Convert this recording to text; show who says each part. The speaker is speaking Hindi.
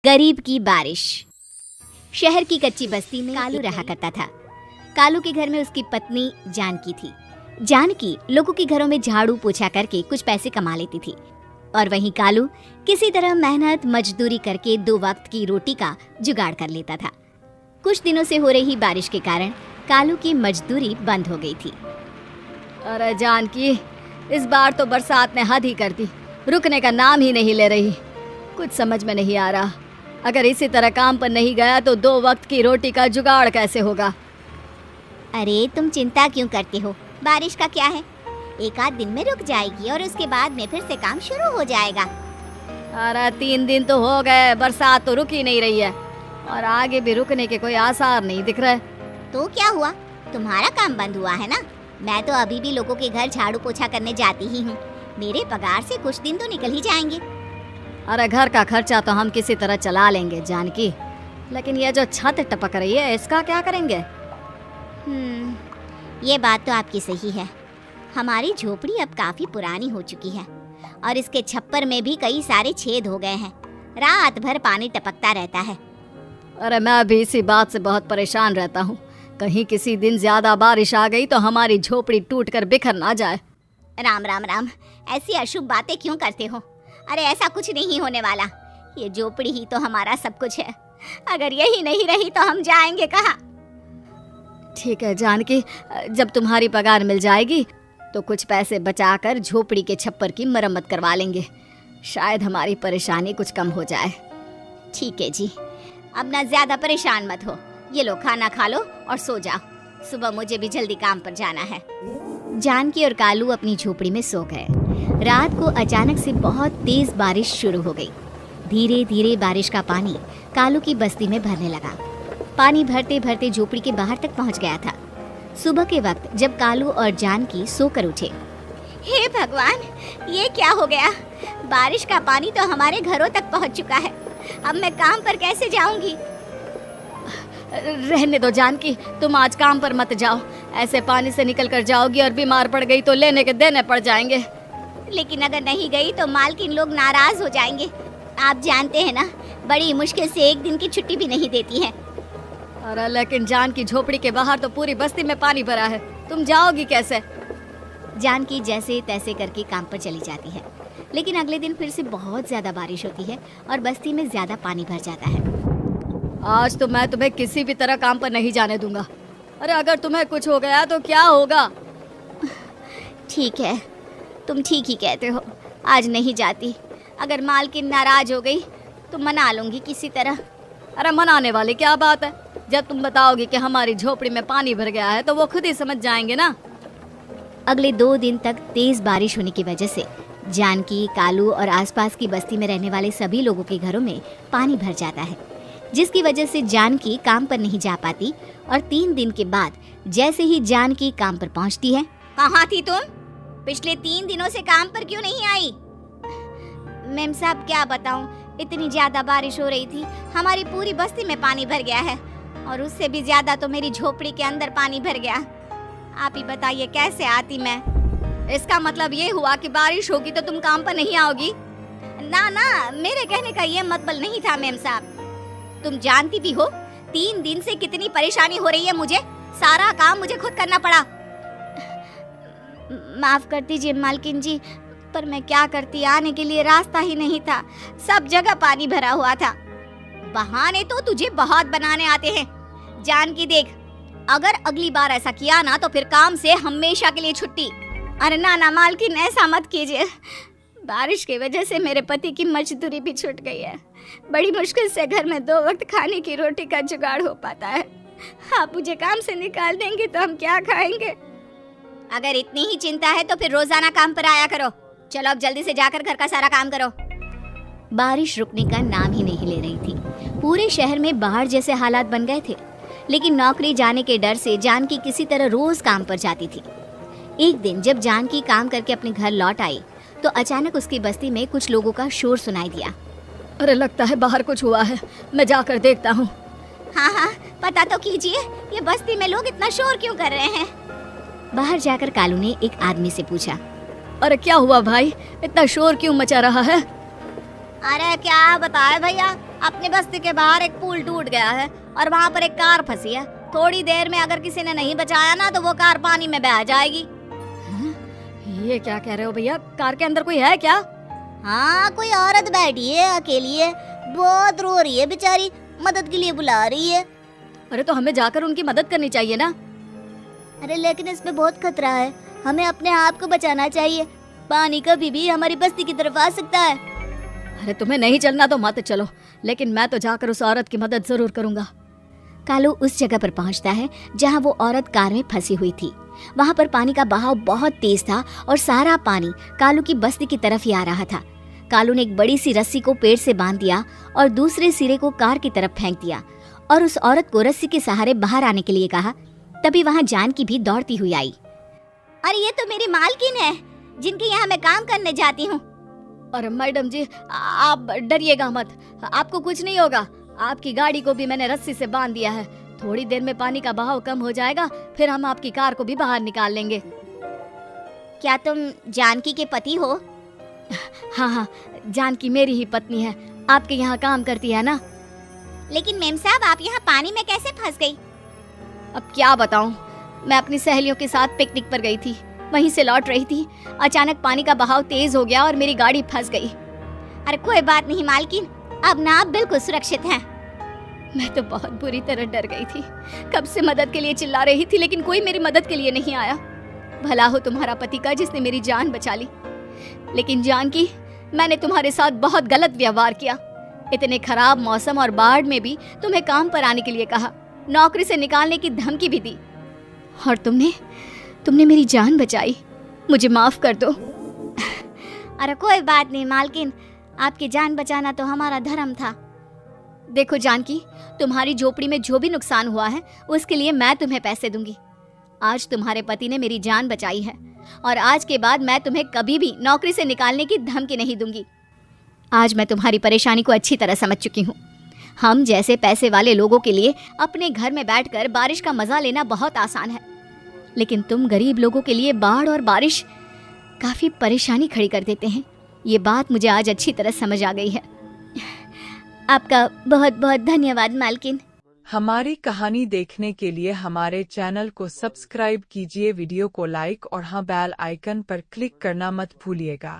Speaker 1: गरीब की बारिश। शहर की कच्ची बस्ती में कालू रहा करता था। कालू के घर में उसकी पत्नी जानकी थी। जानकी लोगों के घरों में झाड़ू पोछा करके कुछ पैसे कमा लेती थी और वहीं कालू किसी तरह मेहनत मजदूरी करके 2 वक्त की रोटी का जुगाड़ कर लेता था। कुछ दिनों से हो रही बारिश के कारण कालू की मजदूरी बंद हो गई थी।
Speaker 2: अरे जानकी, इस बार तो बरसात ने हद ही कर दी, रुकने का नाम ही नहीं ले रही। कुछ समझ में नहीं आ रहा, अगर इसी तरह काम पर नहीं गया तो 2 वक्त की रोटी का जुगाड़ कैसे होगा।
Speaker 1: अरे तुम चिंता क्यों करते हो, बारिश का क्या है, 1 आध दिन में रुक जाएगी और उसके बाद में फिर से काम शुरू हो जाएगा।
Speaker 2: अरे 3 दिन तो हो गए, बरसात तो रुक ही नहीं रही है और आगे भी रुकने के कोई आसार नहीं दिख रहे।
Speaker 1: तो क्या हुआ, तुम्हारा काम बंद हुआ है ना। मैं तो अभी भी लोगों के घर झाड़ू पोछा करने जाती ही हूँ। मेरे पगार से कुछ दिन तो निकल ही जाएंगे।
Speaker 2: अरे घर का खर्चा तो हम किसी तरह चला लेंगे जानकी, लेकिन ये जो छत टपक रही है इसका क्या करेंगे।
Speaker 1: ये बात तो आपकी सही है। हमारी झोपड़ी अब काफी पुरानी हो चुकी है और इसके छप्पर में भी कई सारे छेद हो गए हैं। रात भर पानी टपकता रहता है।
Speaker 2: अरे मैं भी इसी बात से बहुत परेशान रहता हूँ, कहीं किसी दिन ज्यादा बारिश आ गई तो हमारी झोपड़ी टूटकर बिखर ना जाए।
Speaker 1: राम राम राम, ऐसी अशुभ बातें क्यों करते हो। अरे ऐसा कुछ नहीं होने वाला, ये झोपड़ी ही तो हमारा सब कुछ है। अगर यही नहीं रही तो हम जाएंगे कहाँ।
Speaker 2: ठीक है जानकी, जब तुम्हारी पगार मिल जाएगी तो कुछ पैसे बचाकर झोपड़ी के छप्पर की मरम्मत करवा लेंगे, शायद हमारी परेशानी कुछ कम हो जाए।
Speaker 1: ठीक है जी, अब ना ज्यादा परेशान मत हो। ये लो खाना खा लो और सो जाओ, सुबह मुझे भी जल्दी काम पर जाना है। जानकी और कालू अपनी झोपड़ी में सो गए। रात को अचानक से बहुत तेज बारिश शुरू हो गई। धीरे धीरे बारिश का पानी कालू की बस्ती में भरने लगा। पानी भरते भरते झोपड़ी के बाहर तक पहुंच गया था। सुबह के वक्त जब कालू और जानकी सोकर उठे, हे भगवान, ये क्या हो गया। बारिश का पानी तो हमारे घरों तक पहुंच चुका है। अब मैं काम पर कैसे जाऊंगी।
Speaker 2: रहने दो जानकी, तुम आज काम पर मत जाओ। ऐसे पानी से निकल कर जाओगी और बीमार पड़ गई तो लेने के देने पड़ जाएंगे।
Speaker 1: लेकिन अगर नहीं गई तो मालकिन लोग नाराज हो जाएंगे। आप जानते हैं ना, बड़ी मुश्किल से 1 दिन की छुट्टी भी नहीं देती है।
Speaker 2: अरे लेकिन जानकी, झोपड़ी के बाहर तो पूरी बस्ती में पानी भरा है, तुम जाओगी कैसे।
Speaker 1: जानकी जैसे तैसे करके काम पर चली जाती है, लेकिन अगले दिन फिर से बहुत ज्यादा बारिश होती है और बस्ती में ज्यादा पानी भर जाता है।
Speaker 2: आज तो मैं तुम्हें किसी भी तरह काम पर नहीं जाने दूंगा। अरे अगर तुम्हें कुछ हो गया तो क्या होगा।
Speaker 1: ठीक है, तुम ठीक ही कहते हो, आज नहीं जाती। अगर मालकिन नाराज हो गई तो मना लूंगी किसी तरह।
Speaker 2: अरे मनाने वाली क्या बात है, जब तुम बताओगी कि हमारी झोपड़ी में पानी भर गया है तो वो खुद ही समझ जाएंगे ना।
Speaker 1: अगले 2 दिन तक तेज बारिश होने की वजह से जानकी, कालू और आसपास की बस्ती में रहने वाले सभी लोगों के घरों में पानी भर जाता है, जिसकी वजह से जानकी काम पर नहीं जा पाती। और 3 दिन के बाद जैसे ही जानकी काम पर पहुंचती है, कहाँ थी तुम? पिछले 3 दिनों से काम पर क्यों नहीं आई? मैम साहब क्या बताऊं, इतनी ज्यादा बारिश हो रही थी, हमारी पूरी बस्ती में पानी भर गया है और उससे भी ज्यादा तो मेरी झोपड़ी के अंदर पानी भर गया। आप ही बताइए कैसे आती मैं।
Speaker 2: इसका मतलब ये हुआ कि बारिश होगी तो तुम काम पर नहीं आओगी।
Speaker 1: ना ना, मेरे कहने का ये मतलब नहीं था मैम साहब। तुम जानती भी हो 3 दिन से कितनी परेशानी हो रही है मुझे, सारा काम मुझे खुद करना पड़ा। माफ कर दीजिए मालकिन जी, पर मैं क्या करती, आने के लिए रास्ता ही नहीं था, सब जगह पानी भरा हुआ था। बहाने तो तुझे बहुत बनाने आते हैं। जानकी देख, अगर अगली बार ऐसा किया ना तो फिर काम से हमेशा के लिए छुट्टी। अरे ना ना मालकिन, ऐसा मत कीजिए। बारिश की वजह से मेरे पति की मजदूरी भी छूट गई है। बड़ी मुश्किल से घर में 2 वक्त खाने की रोटी का जुगाड़ हो पाता है। आप मुझे काम से निकाल देंगे तो हम क्या खाएंगे। अगर इतनी ही चिंता है तो फिर रोजाना काम पर आया करो। चलो अब जल्दी से जाकर घर का सारा काम करो। बारिश रुकने का नाम ही नहीं ले रही थी। पूरे शहर में बाढ़ जैसे हालात बन गए थे, लेकिन नौकरी जाने के डर से जानकी किसी तरह रोज काम पर जाती थी। एक दिन जब जानकी काम करके अपने घर लौट आई तो अचानक उसकी बस्ती में कुछ लोगों का शोर सुनाई दिया।
Speaker 2: अरे लगता है बाहर कुछ हुआ है, मैं जाकर देखता हूँ।
Speaker 1: हाँ, पता तो कीजिए, ये बस्ती में लोग इतना शोर क्यों कर रहे हैं। बाहर जाकर कालू ने एक आदमी से पूछा,
Speaker 2: अरे क्या हुआ भाई, इतना शोर क्यों मचा रहा है।
Speaker 1: अरे क्या बताए भैया, अपने बस्ती के बाहर एक पुल टूट गया है और वहाँ पर एक कार फंसी है। थोड़ी देर में अगर किसी ने नहीं बचाया ना तो वो कार पानी में बह जाएगी।
Speaker 2: ये क्या कह रहे हो भैया? कार के अंदर कोई है क्या?
Speaker 1: हाँ, कोई औरत बैठी है, अकेली है, बहुत रो रही है बेचारी, मदद के लिए बुला रही है।
Speaker 2: अरे तो हमें जाकर उनकी मदद करनी चाहिए ना।
Speaker 1: अरे लेकिन इसमें बहुत खतरा है, हमें अपने आप को बचाना चाहिए। पानी कभी भी हमारी बस्ती की तरफ आ सकता है।
Speaker 2: अरे तुम्हें नहीं चलना तो मत चलो, लेकिन मैं तो जाकर उस औरत की मदद जरूर करूंगा।
Speaker 1: कालू उस जगह पर पहुंचता है जहां वो औरत कार में फंसी हुई थी। वहां पर पानी का बहाव बहुत तेज था और सारा पानी कालू की बस्ती की तरफ ही आ रहा था। कालू ने एक बड़ी सी रस्सी को पेड़ से बांध दिया और दूसरे सिरे को कार की तरफ फेंक दिया और उस औरत को रस्सी के सहारे बाहर आने के लिए कहा। तभी वहां जानकी भी दौड़ती हुई आई। अरे ये तो मेरी मालकिन है, जिनके यहाँ मैं काम करने जाती हूँ।
Speaker 2: अरे मैडम जी, आप डरिएगा मत, आपको कुछ नहीं होगा। आपकी गाड़ी को भी मैंने रस्सी से बांध दिया है। थोड़ी देर में पानी का बहाव कम हो जाएगा, फिर हम आपकी कार को भी बाहर निकाल लेंगे।
Speaker 1: क्या तुम जानकी के पति हो?
Speaker 2: हाँ हाँ, जानकी मेरी ही पत्नी है, आपके यहाँ काम करती है ना।
Speaker 1: लेकिन मेम साहब, आप यहाँ पानी में कैसे फंस गई?
Speaker 2: अब क्या बताऊं, मैं अपनी सहेलियों के साथ पिकनिक पर गई थी, वहीं से लौट रही थी। अचानक पानी का बहाव तेज हो गया और मेरी गाड़ी फंस गई।
Speaker 1: अरे कोई बात नहीं मालकिन, अब ना आप बिल्कुल सुरक्षित हैं।
Speaker 2: मैं तो बहुत बुरी तरह डर गई थी, कब से मदद के लिए चिल्ला रही थी, लेकिन कोई मेरी मदद के लिए नहीं आया। भला हो तुम्हारा पति का जिसने मेरी जान बचा ली। लेकिन जानकी, मैंने तुम्हारे साथ बहुत गलत व्यवहार किया। इतने खराब मौसम और बाढ़ में भी तुम्हें काम पर आने के लिए कहा, नौकरी से निकालने की धमकी भी दी, और तुमने मेरी जान बचाई। मुझे माफ कर दो।
Speaker 1: अरे कोई बात नहीं मालकिन, आपकी जान बचाना तो हमारा धर्म था।
Speaker 2: देखो जानकी, तुम्हारी झोपड़ी में जो भी नुकसान हुआ है उसके लिए मैं तुम्हें पैसे दूंगी। आज तुम्हारे पति ने मेरी जान बचाई है और आज के बाद मैं तुम्हें कभी भी नौकरी से निकालने की धमकी नहीं दूंगी। आज मैं तुम्हारी परेशानी को अच्छी तरह समझ चुकी हूँ। हम जैसे पैसे वाले लोगों के लिए अपने घर में बैठकर बारिश का मजा लेना बहुत आसान है, लेकिन तुम गरीब लोगों के लिए बाढ़ और बारिश काफी परेशानी खड़ी कर देते हैं। ये बात मुझे आज अच्छी तरह समझ आ गई है।
Speaker 1: आपका बहुत बहुत धन्यवाद मालकिन।
Speaker 3: हमारी कहानी देखने के लिए हमारे चैनल को सब्सक्राइब कीजिए, वीडियो को लाइक और हाँ बेल आइकन पर क्लिक करना मत भूलिएगा।